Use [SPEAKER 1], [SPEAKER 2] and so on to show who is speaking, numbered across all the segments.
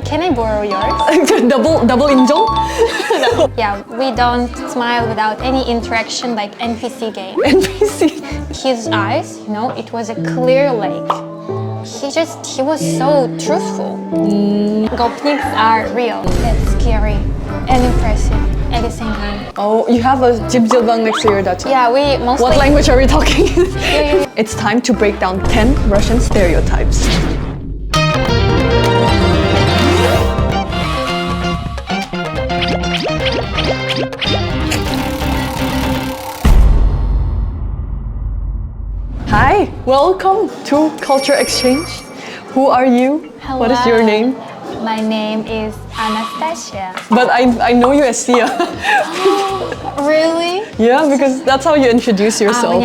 [SPEAKER 1] Can I borrow yours?
[SPEAKER 2] double injong?
[SPEAKER 1] Yeah, we don't smile without any interaction like NPC game.
[SPEAKER 2] NPC.
[SPEAKER 1] His eyes, you know, it was a clear lake. He was so truthful. Gopniks are real. That's scary and impressive at the same time.
[SPEAKER 2] Oh, you have a jibjilbang next to your Dacha.
[SPEAKER 1] Yeah, we mostly...
[SPEAKER 2] What language are we talking?
[SPEAKER 1] Yeah.
[SPEAKER 2] It's time to break down 10 Russian stereotypes. Hi, welcome to Culture Exchange. Who are you?
[SPEAKER 1] Hello.
[SPEAKER 2] What is your name?
[SPEAKER 1] My name is Anastasia.
[SPEAKER 2] But I know you as Sia.
[SPEAKER 1] Really?
[SPEAKER 2] Yeah, because that's how you introduce yourself.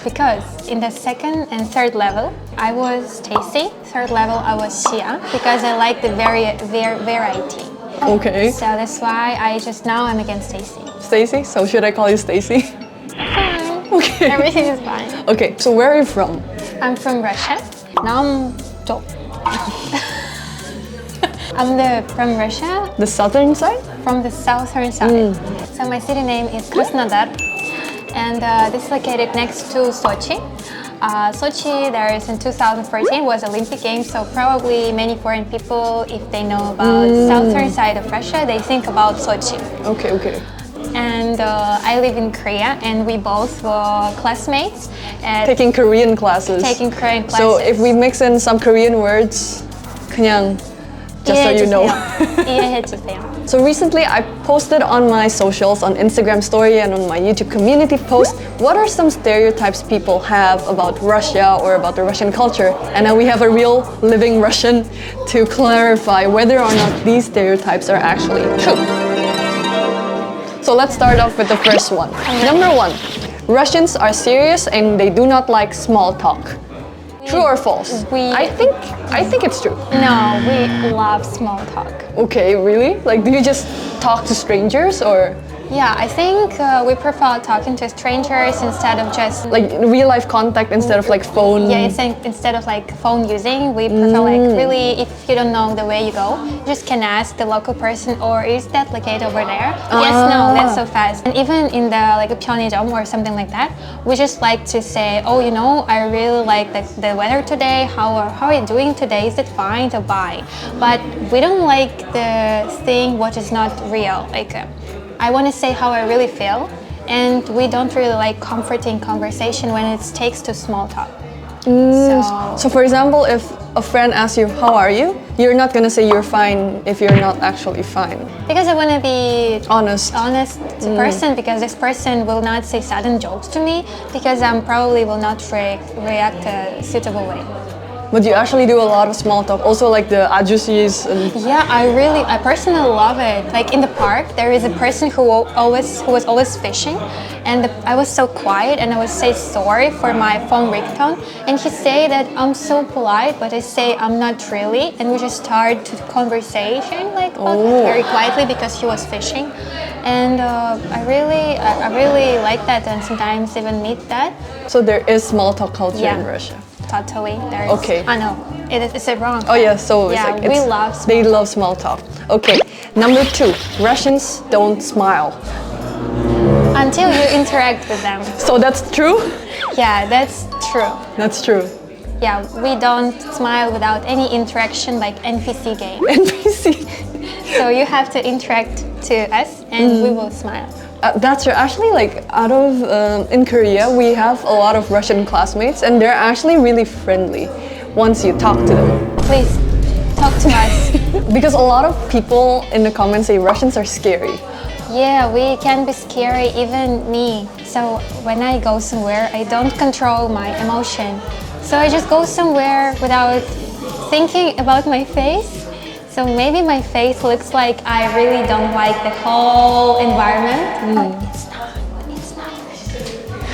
[SPEAKER 1] Because in the second and third level, I was Stacey. Third level, I was Sia, because I like the variety.
[SPEAKER 2] Okay.
[SPEAKER 1] So that's why now I'm again Stacey.
[SPEAKER 2] Stacey? So should I call you Stacey?
[SPEAKER 1] Fine.
[SPEAKER 2] Okay.
[SPEAKER 1] Everything is fine.
[SPEAKER 2] Okay, so where are you from?
[SPEAKER 1] I'm from Russia. Now I'm top. From Russia.
[SPEAKER 2] The southern side?
[SPEAKER 1] From the southern side. So my city name is Krasnodar, and this is located next to Sochi. Sochi, there is in 2014 was Olympic Games, so probably many foreign people, if they know about the southern side of Russia, they think about Sochi.
[SPEAKER 2] Okay, okay.
[SPEAKER 1] And I live in Korea, and we both were classmates.
[SPEAKER 2] Taking Korean classes.
[SPEAKER 1] Taking Korean classes.
[SPEAKER 2] So if we mix in some Korean words, 그냥, just so you know.
[SPEAKER 1] 이해해주세요.
[SPEAKER 2] So recently I posted on my socials, on Instagram story and on my YouTube community post, what are some stereotypes people have about Russia or about the Russian culture? And now we have a real living Russian to clarify whether or not these stereotypes are actually true. So let's start off with the first one. Number one, Russians are serious and they do not like small talk. True or false? I think it's true.
[SPEAKER 1] No, we love small talk.
[SPEAKER 2] Okay, really? Like, do you just talk to strangers or?
[SPEAKER 1] Yeah, I think we prefer talking to strangers instead of just
[SPEAKER 2] like real life contact instead of like phone.
[SPEAKER 1] Yeah, instead of like phone using, we prefer like really, if you don't know the way you go, you just can ask the local person, or is that located over there? Yes, no, that's so fast. And even in the like a 편의점 or something like that, we just like to say, oh, you know, I really like the weather today. How are you doing today? Is it fine to buy? But we don't like the thing what is not real. Like. I want to say how I really feel, and we don't really like comforting conversation when it takes to small talk.
[SPEAKER 2] So for example, if a friend asks you, how are you? You're not going to say you're fine if you're not actually fine.
[SPEAKER 1] Because I want to be honest to person, because this person will not say sudden jokes to me, because I probably will not react a suitable way.
[SPEAKER 2] But you actually do a lot of small talk, also like the ajusis and...
[SPEAKER 1] Yeah, I personally love it. Like in the park, there is a person who was always fishing, and I was so quiet, and I would say sorry for my phone ringtone, and he say that I'm so polite, but I say I'm not really, and we just start to conversation like very quietly because he was fishing, and I really like that, and sometimes even meet that.
[SPEAKER 2] So there is small talk culture in Russia.
[SPEAKER 1] Totally.
[SPEAKER 2] Okay.
[SPEAKER 1] I know. It's wrong.
[SPEAKER 2] Oh yeah, so
[SPEAKER 1] yeah,
[SPEAKER 2] it's like
[SPEAKER 1] we love small
[SPEAKER 2] they love small talk. Okay. Number two, Russians don't smile.
[SPEAKER 1] Until you interact with them.
[SPEAKER 2] So that's true?
[SPEAKER 1] Yeah, that's true.
[SPEAKER 2] That's true.
[SPEAKER 1] Yeah, we don't smile without any interaction like NPC game.
[SPEAKER 2] NPC.
[SPEAKER 1] So you have to interact to us and we will smile.
[SPEAKER 2] That's true. Actually, like in Korea, we have a lot of Russian classmates, and they're actually really friendly once you talk to them.
[SPEAKER 1] Please talk to us.
[SPEAKER 2] Because a lot of people in the comments say Russians are scary.
[SPEAKER 1] Yeah, we can be scary, even me. So when I go somewhere, I don't control my emotion. So I just go somewhere without thinking about my face. So maybe my face looks like I really don't like the whole environment, but it's not.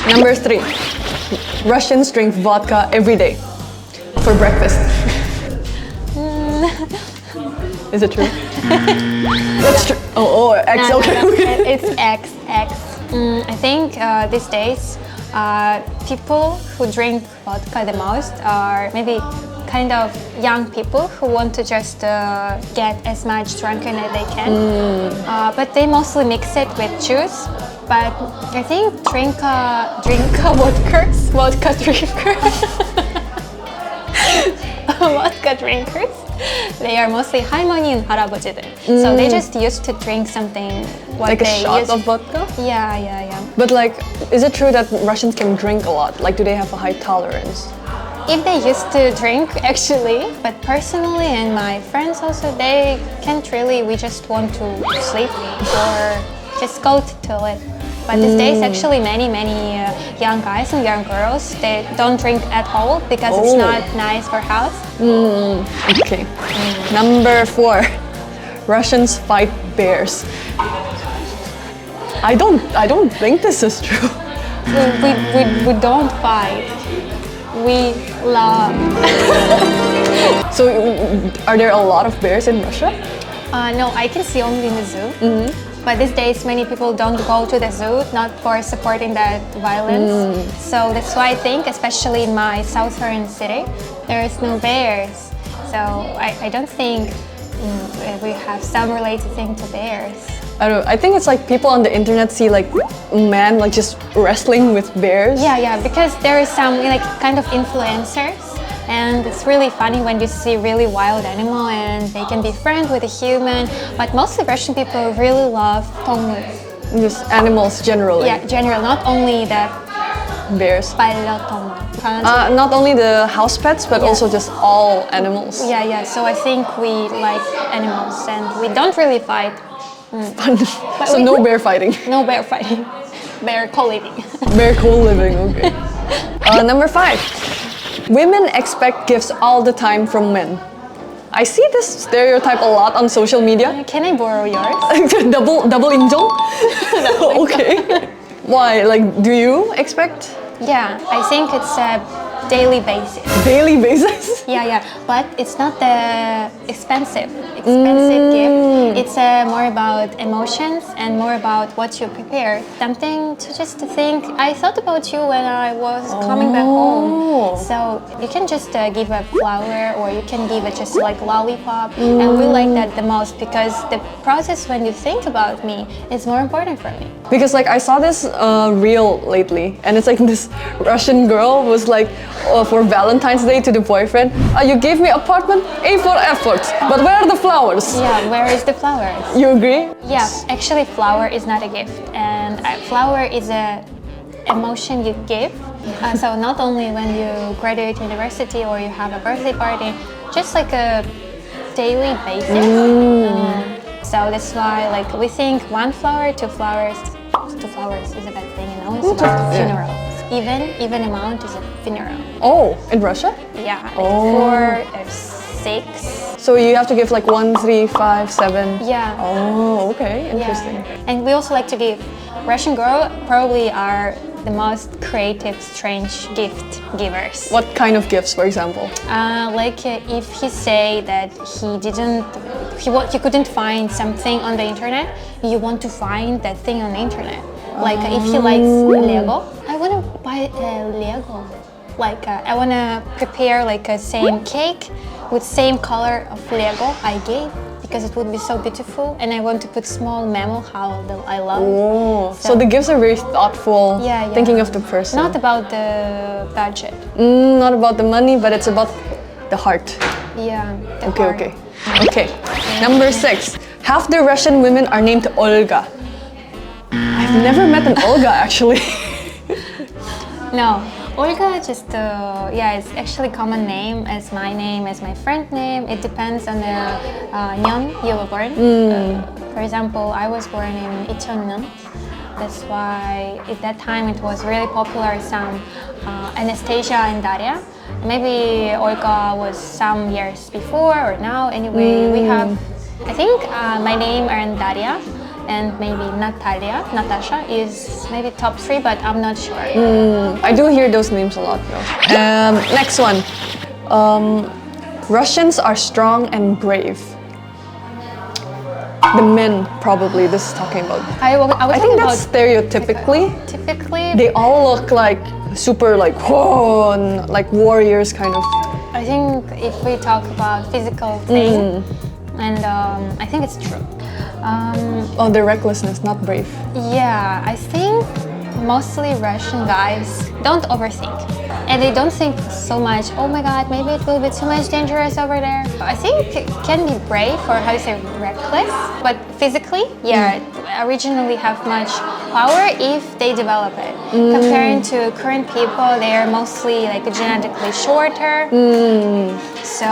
[SPEAKER 2] Number three, Russians drink vodka every day for breakfast. Is it true? That's true. Oh, X,
[SPEAKER 1] no,
[SPEAKER 2] okay.
[SPEAKER 1] No, it's X. I think these days, people who drink vodka the most are maybe kind of young people who want to just get as much drunken as they can. But they mostly mix it with juice. But I think drink vodka drinkers. Vodka drinkers. They are mostly 할머니 and 할아버지들. So they just used to drink something
[SPEAKER 2] Like a shot of vodka?
[SPEAKER 1] Yeah.
[SPEAKER 2] But like, is it true that Russians can drink a lot? Like, do they have a high tolerance?
[SPEAKER 1] If they used to drink, actually, but personally and my friends also, they can't really, we just want to sleep or just go to toilet. But these days, actually, many young guys and young girls, they don't drink at all because it's not nice for health.
[SPEAKER 2] Okay. Number 4, Russians fight bears. I don't think this is true.
[SPEAKER 1] We don't fight. We love.
[SPEAKER 2] So, are there a lot of bears in Russia?
[SPEAKER 1] No, I can see only in the zoo. But these days, many people don't go to the zoo, not for supporting that violence. So that's why I think, especially in my southern city, there is no bears. So I don't think we have some related thing to bears.
[SPEAKER 2] I don't know. I think it's like people on the internet see like men like just wrestling with bears.
[SPEAKER 1] Yeah, because there is some like kind of influencers. And it's really funny when you see really wild animal and they can be friends with a human. But mostly Russian people really love 동물.
[SPEAKER 2] Just animals generally.
[SPEAKER 1] Yeah, general, not only the
[SPEAKER 2] Bears.
[SPEAKER 1] 반려동물.
[SPEAKER 2] Not only the house pets, but also just all animals.
[SPEAKER 1] Yeah. So I think we like animals and we don't really fight.
[SPEAKER 2] So no bear fighting.
[SPEAKER 1] No bear fighting. Bear co-living.
[SPEAKER 2] Bear co-living, okay. Number 5. Women expect gifts all the time from men. I see this stereotype a lot on social media.
[SPEAKER 1] Can I borrow yours?
[SPEAKER 2] double 인정? Okay. Why? Like, do you expect?
[SPEAKER 1] Yeah, I think it's a daily basis.
[SPEAKER 2] Daily basis?
[SPEAKER 1] Yeah. But it's not the expensive gift. It's more about emotions and more about what you prepare. Something to just to think. I thought about you when I was coming back home. So you can just give a flower or you can give it just like lollipop. And we like that the most because the process when you think about me is more important for me.
[SPEAKER 2] Because like I saw this reel lately, and it's like this Russian girl was like for Valentine's Day to the boyfriend, you gave me apartment, A for effort, but where are the flowers?
[SPEAKER 1] Yeah, where is the flowers?
[SPEAKER 2] You agree?
[SPEAKER 1] Yeah, actually flower is not a gift, and flower is a emotion you give. So not only when you graduate university or you have a birthday party, just like a daily basis. So that's why like we think 1 flower, 2 flowers is a bad thing, you know. It's about funerals. Even amount is a funeral.
[SPEAKER 2] Oh, in Russia?
[SPEAKER 1] Yeah, like 4 or 6.
[SPEAKER 2] So you have to give like 1, 3, 5, 7.
[SPEAKER 1] Yeah.
[SPEAKER 2] Oh, okay, interesting.
[SPEAKER 1] Yeah. And we also like to give. Russian girl probably are the most creative, strange gift givers.
[SPEAKER 2] What kind of gifts, for example?
[SPEAKER 1] If he say that he couldn't find something on the internet, you want to find that thing on the internet. Like if he likes Lego, I want to buy a Lego. Like I want to prepare like a same cake with same color of Lego I gave because it would be so beautiful, and I want to put small memo how I love.
[SPEAKER 2] Oh, so the gifts are very thoughtful.
[SPEAKER 1] Yeah.
[SPEAKER 2] Thinking of the person.
[SPEAKER 1] Not about the budget.
[SPEAKER 2] Not about the money, but it's about the heart.
[SPEAKER 1] Yeah. The
[SPEAKER 2] Okay.
[SPEAKER 1] heart.
[SPEAKER 2] Okay. Number 6. Half the Russian women are named Olga. I've never met an Olga actually.
[SPEAKER 1] No, Olga just it's actually common name as my name, as my friend name. It depends on the 년 you were born. For example, I was born in 2000년. That's why at that time it was really popular. Some Anastasia and Daria. Maybe Olga was some years before or now. Anyway, we have. I think my name and Daria. And maybe Natalia, Natasha is maybe top 3, but I'm not sure.
[SPEAKER 2] I do hear those names a lot though. Next one. Russians are strong and brave. The men probably this is talking about. I think that's stereotypically.
[SPEAKER 1] Typically,
[SPEAKER 2] they all look like super like whoa, and like warriors kind of.
[SPEAKER 1] I think if we talk about physical thing, and I think it's true.
[SPEAKER 2] Oh, the recklessness, not brave.
[SPEAKER 1] Yeah, I think mostly Russian guys don't overthink. And they don't think so much, oh my god, maybe it will be too much dangerous over there. I think it can be brave or how to say reckless, but physically, yeah, originally have much power if they develop it. Comparing to current people, they are mostly like genetically shorter. So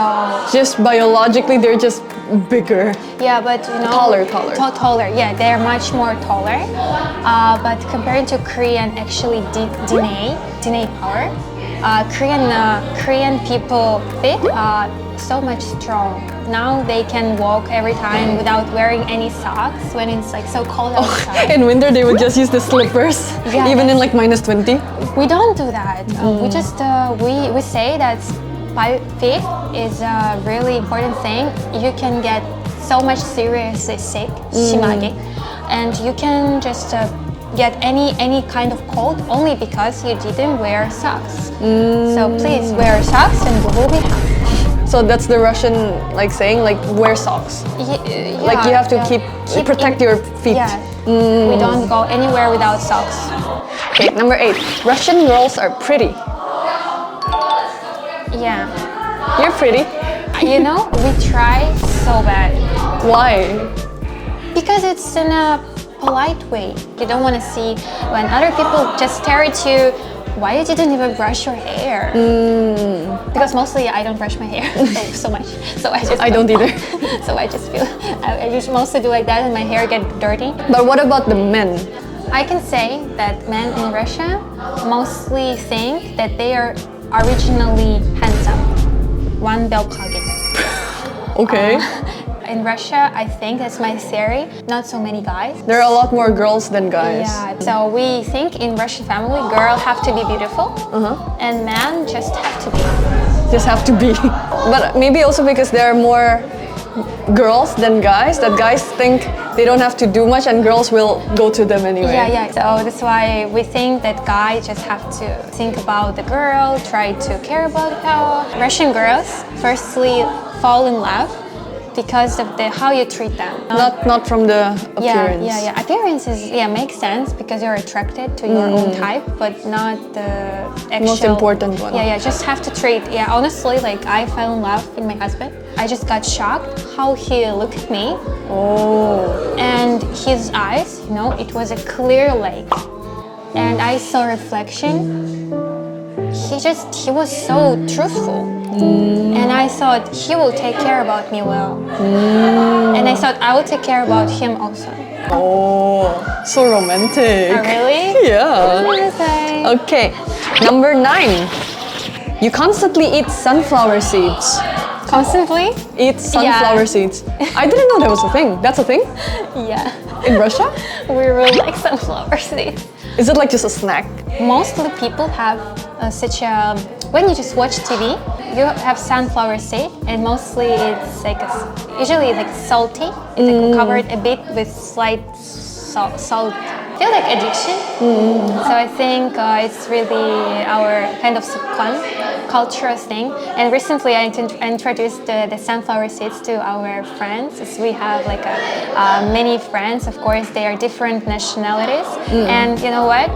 [SPEAKER 2] Just biologically, they're just bigger.
[SPEAKER 1] yeah, but you know, taller. Yeah, they are much more taller. But compared to Korean, actually DNA power, Korean people feet are so much strong. Now they can walk every time without wearing any socks when it's like so cold outside.
[SPEAKER 2] In winter, they would just use the slippers,
[SPEAKER 1] Yeah,
[SPEAKER 2] even in like -20.
[SPEAKER 1] We don't do that. We just we say that feet is a really important thing. You can get so much seriously sick, 심하게, and you can just get any kind of cold only because you didn't wear socks. So please wear socks and we will be happy.
[SPEAKER 2] So that's the Russian like saying, like wear socks. Like you have to protect your feet.
[SPEAKER 1] Yeah, we don't go anywhere without socks.
[SPEAKER 2] Okay, number 8. Russian girls are pretty.
[SPEAKER 1] Yeah,
[SPEAKER 2] You're pretty.
[SPEAKER 1] you know, we try so bad
[SPEAKER 2] Why?
[SPEAKER 1] because it's in a polite way. You don't want to see when other people just stare at you. Why you didn't even brush your hair? Because mostly I don't brush my hair so much. So I
[SPEAKER 2] don't either.
[SPEAKER 1] So I just feel I just mostly do like that, and my hair get dirty.
[SPEAKER 2] But what about the men?
[SPEAKER 1] I can say that men in Russia mostly think that they are originally handsome. One белкаги.
[SPEAKER 2] Okay.
[SPEAKER 1] In Russia, I think that's my theory. Not so many guys.
[SPEAKER 2] There are a lot more girls than guys.
[SPEAKER 1] Yeah. So we think in Russian family, girl have to be beautiful, and man just have to be.
[SPEAKER 2] Just have to be. But maybe also because there are more girls than guys, that guys think they don't have to do much and girls will go to them anyway.
[SPEAKER 1] Yeah. So that's why we think that guys just have to think about the girl, try to care about her. Russian girls firstly fall in love because of how you treat them.
[SPEAKER 2] Not from the appearance.
[SPEAKER 1] Yeah. Appearance is makes sense because you're attracted to your own type, but not the actual
[SPEAKER 2] Most important one.
[SPEAKER 1] Yeah. Just have to treat. Yeah, honestly, like I fell in love with my husband. I just got shocked how he looked at me.
[SPEAKER 2] Oh.
[SPEAKER 1] And his eyes, you know, it was a clear lake. And I saw reflection. He was so truthful. And I thought he will take care about me well. And I thought I will take care about him also.
[SPEAKER 2] Oh, so romantic.
[SPEAKER 1] Oh, really?
[SPEAKER 2] Yeah.
[SPEAKER 1] What was I?
[SPEAKER 2] Okay, number 9. You constantly eat sunflower seeds.
[SPEAKER 1] Constantly?
[SPEAKER 2] Eat sunflower seeds. I didn't know that was a thing. That's a thing?
[SPEAKER 1] Yeah.
[SPEAKER 2] In Russia?
[SPEAKER 1] We really like sunflower seeds.
[SPEAKER 2] Is it like just a snack?
[SPEAKER 1] Mostly people have such a... When you just watch TV, you have sunflower seed, and mostly it's like usually like salty. It's like covered a bit with slight salt. I feel like addiction. So I think it's really our kind of cultural thing. And recently I introduced the sunflower seeds to our friends. As we have like many friends. Of course, they are different nationalities. And you know what?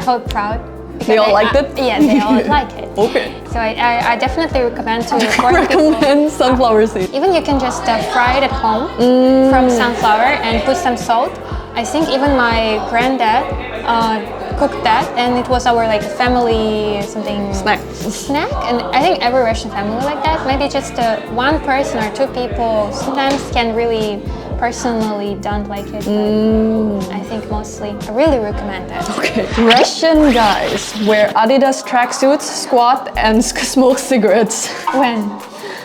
[SPEAKER 1] How proud.
[SPEAKER 2] They all liked it?
[SPEAKER 1] Yeah, they all like it.
[SPEAKER 2] Okay.
[SPEAKER 1] So I definitely recommend to
[SPEAKER 2] Recommend sunflower seeds.
[SPEAKER 1] Even you can just fry it at home from sunflower and put some salt. I think even my granddad cooked that, and it was our like family snack. And I think every Russian family like that. Maybe just one person or two people sometimes can really personally don't like it. But I think mostly I really recommend that.
[SPEAKER 2] Okay. Russian guys wear Adidas tracksuits, squat, and smoke cigarettes.
[SPEAKER 1] When?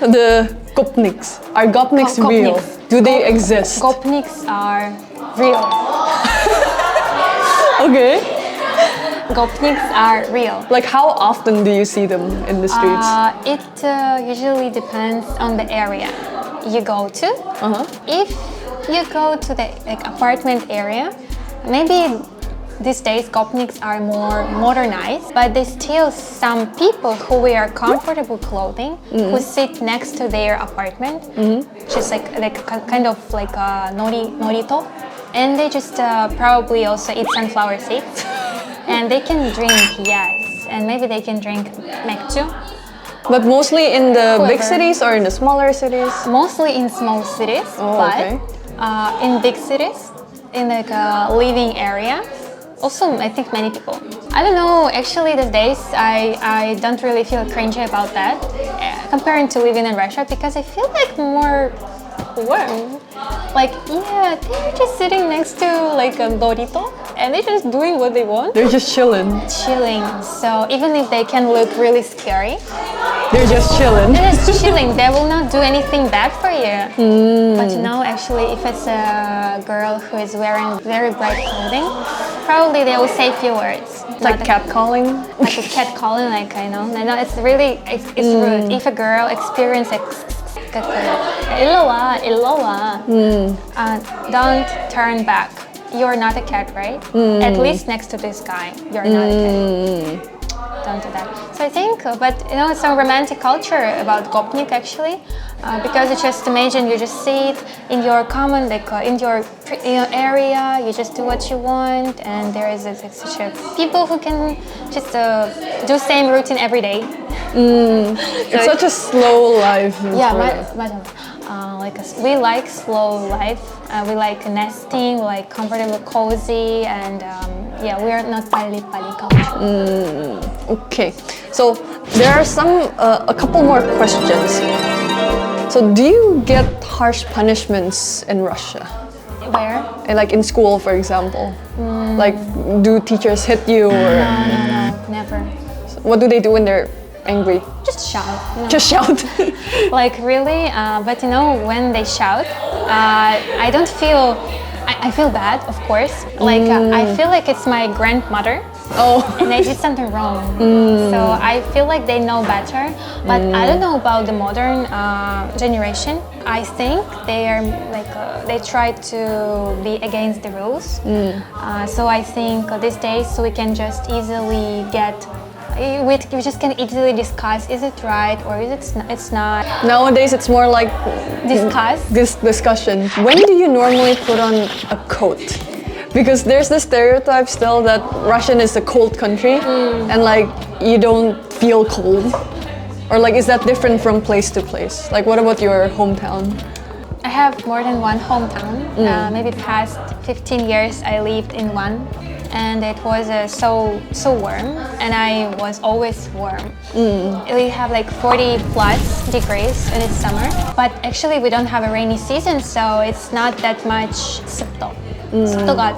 [SPEAKER 2] The gopniks. Are gopniks real? Do they exist?
[SPEAKER 1] Gopniks are real.
[SPEAKER 2] Okay.
[SPEAKER 1] Gopniks are real.
[SPEAKER 2] Like how often do you see them in the streets?
[SPEAKER 1] It usually depends on the area you go to. If you go to the apartment area, maybe these days gopniks are more modernized, but there's still some people who wear comfortable clothing who sit next to their apartment, just like kind of like a norito, and they just probably also eat sunflower seeds, and they can drink, yes, and maybe they can drink 맥주.
[SPEAKER 2] But mostly in the big
[SPEAKER 1] Whoever.
[SPEAKER 2] cities or in the smaller cities?
[SPEAKER 1] Mostly in small cities,
[SPEAKER 2] Oh,
[SPEAKER 1] but
[SPEAKER 2] okay.
[SPEAKER 1] in big cities, in like a living area, also I think many people. I don't know, actually these days I don't really feel cringy about that comparing to living in Russia, because I feel like more warm. Like, yeah, they're just sitting next to like a dorito and they're just doing what they want.
[SPEAKER 2] They're just chilling.
[SPEAKER 1] Chilling. So even if they can look really scary,
[SPEAKER 2] They're just chilling.
[SPEAKER 1] they're just chilling. They will not do anything bad for you. But you know, actually, if it's a girl who is wearing very bright clothing, probably they will say a few words.
[SPEAKER 2] It's like catcalling.
[SPEAKER 1] Like a cat calling, like I know, it's really, it's rude. If a girl experiences illo wa, don't turn back. You're not a cat, right? At least next to this guy, you're not a cat. Don't do that. So I think, but you know, it's a romantic culture about gopnik actually, because you just imagine you just sit in your common, like in your area, you just do what you want, and there is such a people who can just do same routine every day.
[SPEAKER 2] It's such a slow life.
[SPEAKER 1] Yeah, we like slow life. We like nesting, we like comfortable, cozy, and yeah, we are not pali culture.
[SPEAKER 2] Okay, so there are a couple more questions. So do you get harsh punishments in Russia?
[SPEAKER 1] Where?
[SPEAKER 2] Like in school, for example? Like, do teachers hit you or
[SPEAKER 1] No, never.
[SPEAKER 2] what do they do when they're angry?
[SPEAKER 1] Just shout. You know?
[SPEAKER 2] Just shout.
[SPEAKER 1] Like really, but you know, when they shout, I don't feel, I feel bad, of course. Like I feel like it's my grandmother.
[SPEAKER 2] Oh.
[SPEAKER 1] And they did something wrong. So I feel like they know better. But I don't know about the modern generation. I think they are like, they try to be against the rules. So I think these days we can just easily get, we just can easily discuss, is it right or is it's not.
[SPEAKER 2] Nowadays it's more like
[SPEAKER 1] Discuss.
[SPEAKER 2] this discussion. When do you normally put on a coat? Because there's this stereotype still that Russian is a cold country and like you don't feel cold. Or like, is that different from place to place? Like, what about your hometown?
[SPEAKER 1] I have more than one hometown. Maybe past 15 years I lived in one, and it was so warm, and I was always warm. We have like 40 plus degrees in its summer, but actually we don't have a rainy season, so it's not that much 습도. 습도가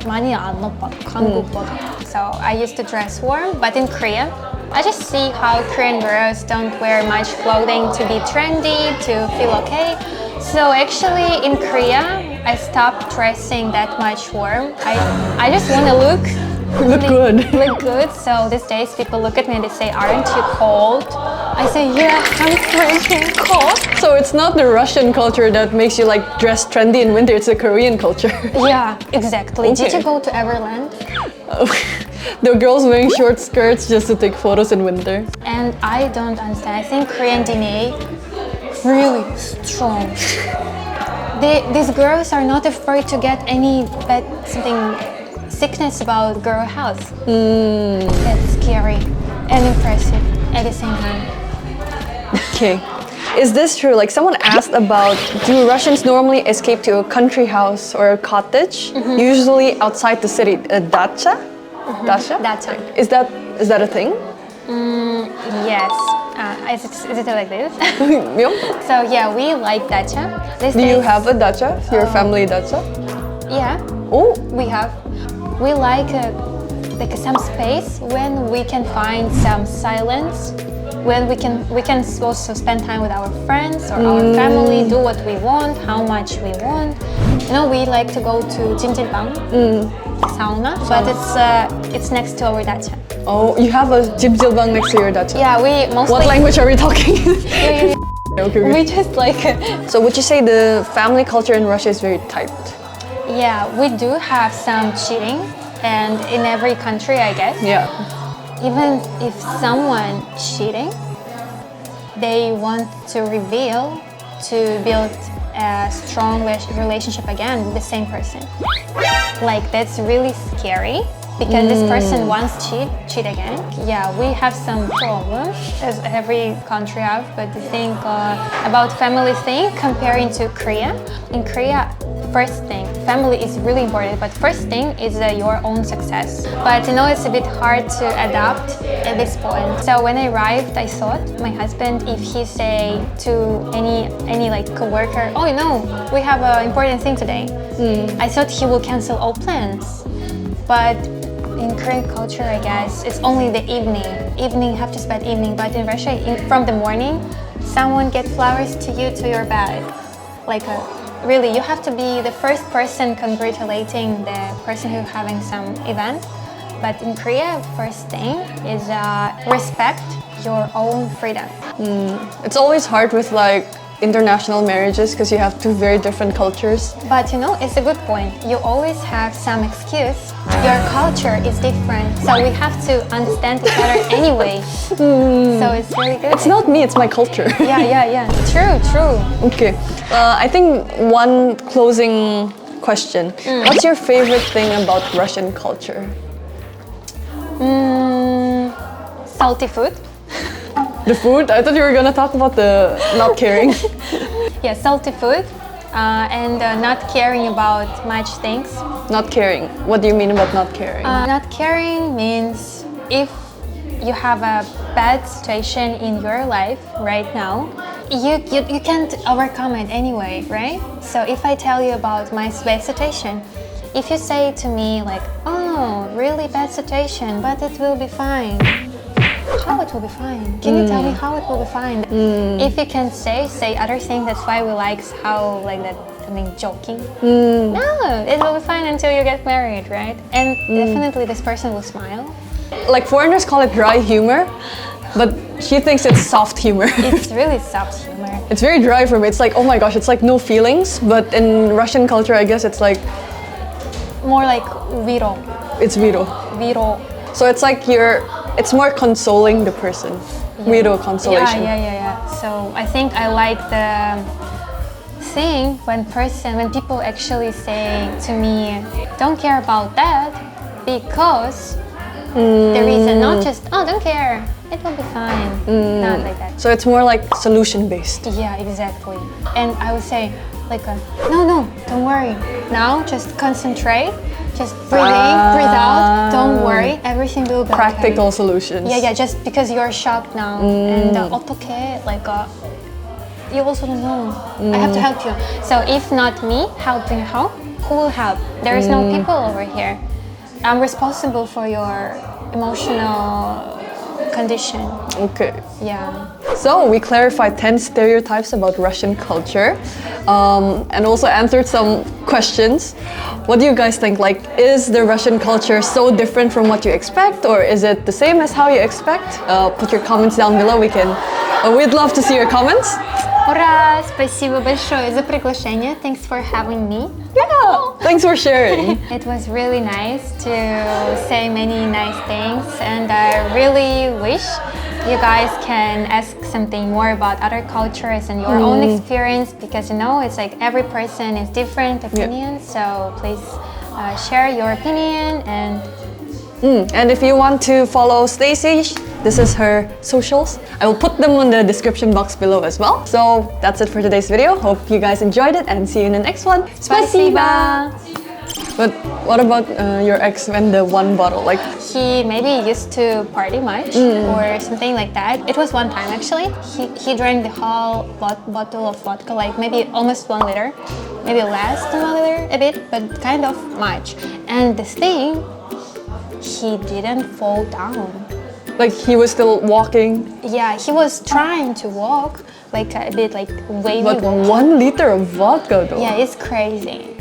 [SPEAKER 1] 많이 안 높아, 한국보다. So I used to dress warm, but in Korea, I just see how Korean girls don't wear much clothing to be trendy, to feel okay. So actually in Korea, I stopped dressing that much warm. I just want to look
[SPEAKER 2] good.
[SPEAKER 1] Look good. So these days people look at me and they say, aren't you cold? I say, yeah, I'm freaking cold.
[SPEAKER 2] So it's not the Russian culture that makes you like dress trendy in winter, it's the Korean culture.
[SPEAKER 1] Yeah, exactly. Did
[SPEAKER 2] Okay.
[SPEAKER 1] you go to Everland?
[SPEAKER 2] The girls wearing short skirts just to take photos in winter.
[SPEAKER 1] And I don't understand. I think Korean DNA really strong. These girls are not afraid to get any bad sickness about girl health. That's scary and impressive at the same time.
[SPEAKER 2] Okay. Is this true? Like someone asked about, do Russians normally escape to a country house or a cottage, usually outside the city, a dacha? Dacha?
[SPEAKER 1] Dacha.
[SPEAKER 2] Is that a thing?
[SPEAKER 1] Yes. Is it like this?
[SPEAKER 2] Yep.
[SPEAKER 1] So yeah, we like dacha.
[SPEAKER 2] Do you have a dacha? Your family dacha?
[SPEAKER 1] Yeah,
[SPEAKER 2] Oh,
[SPEAKER 1] we have. We like some space when we can find some silence, when we can also spend time with our friends or our family, do what we want, how much we want. You know, we like to go to 찜질방, sauna, but it's next to our dacha.
[SPEAKER 2] oh, you have a 찜질방 next to your dacha.
[SPEAKER 1] Yeah, we mostly.
[SPEAKER 2] What language are we talking?
[SPEAKER 1] Yeah.
[SPEAKER 2] Okay.
[SPEAKER 1] We just like.
[SPEAKER 2] So would you say the family culture in Russia is very tight?
[SPEAKER 1] Yeah, we do have some cheating and in every country, I guess.
[SPEAKER 2] Yeah.
[SPEAKER 1] Even if someone cheating, they want to reveal to build a strong relationship again with the same person. Like that's really scary because this person wants cheat again. Yeah, we have some problems as every country have, but the thing about family thing comparing to Korea. In Korea, first thing, family is really important, but first thing is your own success. But you know, it's a bit hard to adapt at this point. So when I arrived, I thought my husband, if he say to any like coworker, oh, you know, we have an important thing today. I thought he will cancel all plans. But in Korean culture, I guess, it's only the evening. Evening, have to spend evening. But in Russia, from the morning, someone get flowers to you to your bed. Like really, you have to be the first person congratulating the person who's having some event. But in Korea, first thing is respect your own freedom.
[SPEAKER 2] It's always hard with like international marriages because you have two very different cultures.
[SPEAKER 1] But you know, it's a good point. You always have some excuse. Your culture is different, so we have to understand each other anyway. So it's really good.
[SPEAKER 2] It's not me, it's my culture.
[SPEAKER 1] Yeah. True.
[SPEAKER 2] Okay. I think one closing question. What's your favorite thing about Russian culture?
[SPEAKER 1] Salty food.
[SPEAKER 2] The food? I thought you were gonna talk about the not caring.
[SPEAKER 1] Yeah, salty food and not caring about much things.
[SPEAKER 2] Not caring. What do you mean about not caring?
[SPEAKER 1] Not caring means if you have a bad situation in your life right now, you can't overcome it anyway, right? So if I tell you about my bad situation, if you say to me like, oh, really bad situation, but it will be fine. How it will be fine? Can you tell me how it will be fine? If you can say other things, that's why we like how like that, I mean, joking. No, it will be fine until you get married, right? And definitely this person will smile.
[SPEAKER 2] Like foreigners call it dry humor, but she thinks it's soft humor.
[SPEAKER 1] It's really soft humor.
[SPEAKER 2] It's very dry for me. It's like, oh my gosh, it's like no feelings. But in Russian culture, I guess it's like...
[SPEAKER 1] More like viro.
[SPEAKER 2] It's viro.
[SPEAKER 1] Viro.
[SPEAKER 2] So it's like it's more consoling the person. Viro consolation.
[SPEAKER 1] Yeah. So I think I like the thing when people actually say to me, don't care about that because the reason, not just, oh, don't care, it will be fine. Not like that.
[SPEAKER 2] So it's more like solution based.
[SPEAKER 1] Yeah, exactly. And I would say like, no, don't worry. Now just concentrate. Just breathe in, breathe out, don't worry, everything will be
[SPEAKER 2] Practical
[SPEAKER 1] okay.
[SPEAKER 2] solutions.
[SPEAKER 1] Yeah, just because you're shocked now. And okay, like, you also don't know. I have to help you. So if not me helping her, who will help? There is no people over here. I'm responsible for your emotional condition.
[SPEAKER 2] Okay.
[SPEAKER 1] Yeah.
[SPEAKER 2] So we clarified 10 stereotypes about Russian culture and also answered some questions. What do you guys think? Like, is the Russian culture so different from what you expect, or is it the same as how you expect? Put your comments down below. We'd love to see your comments.
[SPEAKER 1] Ура! Спасибо большое за приглашение. Thanks for having me.
[SPEAKER 2] Yeah, thanks for sharing.
[SPEAKER 1] It was really nice to say many nice things, and I really wish you guys can ask something more about other cultures and your own experience, because you know, it's like every person is different opinion. So please share your opinion.
[SPEAKER 2] And if you want to follow Stacey, this is her socials. I will put them in the description box below as well. So that's it for today's video. Hope you guys enjoyed it and see you in the next one.
[SPEAKER 1] Спасибо.
[SPEAKER 2] But what about your ex and the one bottle? Like,
[SPEAKER 1] he maybe used to party much or something like that. It was one time actually. He drank the whole bottle of vodka, like maybe almost 1 liter, maybe less than 1 liter, a bit, but kind of much. And the thing, he didn't fall down.
[SPEAKER 2] like he was still walking.
[SPEAKER 1] Yeah, he was trying to walk, like a bit like wavy.
[SPEAKER 2] But
[SPEAKER 1] walk.
[SPEAKER 2] 1 liter of vodka though.
[SPEAKER 1] Yeah, it's crazy.